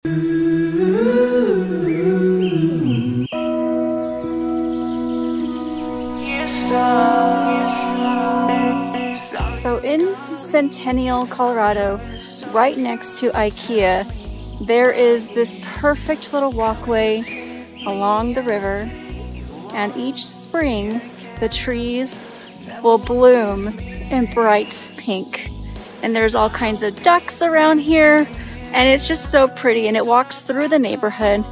So in Centennial, Colorado, right next to IKEA, there is this perfect little walkway along the river, and each spring the trees will bloom in bright pink. And there's all kinds of ducks around here, and it's just so pretty, and it walks through the neighborhood.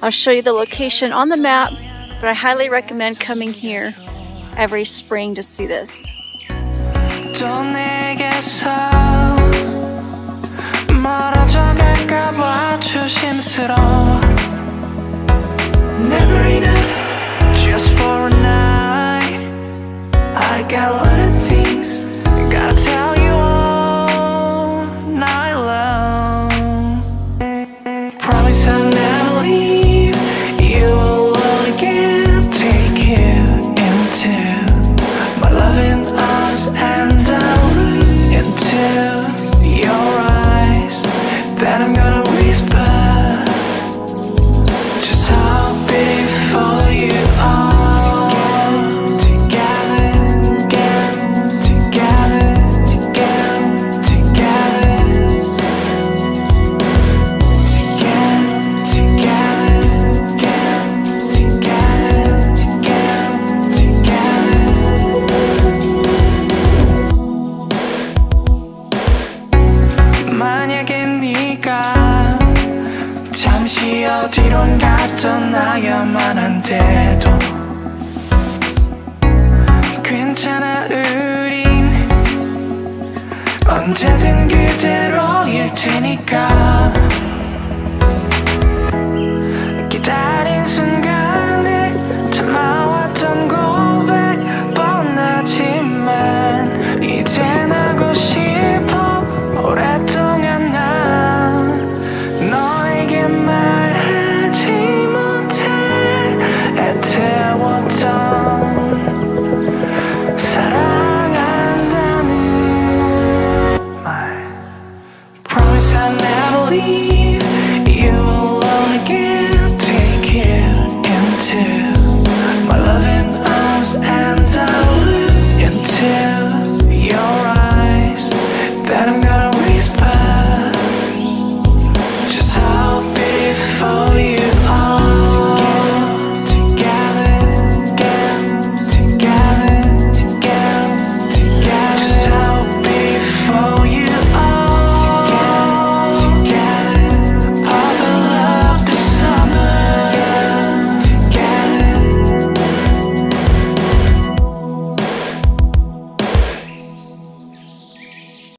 I'll show you the location on the map, but I highly recommend coming here every spring to see this. Never enough, just for a night. I got a lot of things gotta tell you all night long. Promise I'll never leave you alone again. Take you into my loving arms, and I'll look into your eyes. Then I'm gonna whisper just how beautiful you are. 잠시 어디론 갔던 나야만 한데도 괜찮아 우린 언제든 그대로일 테니까.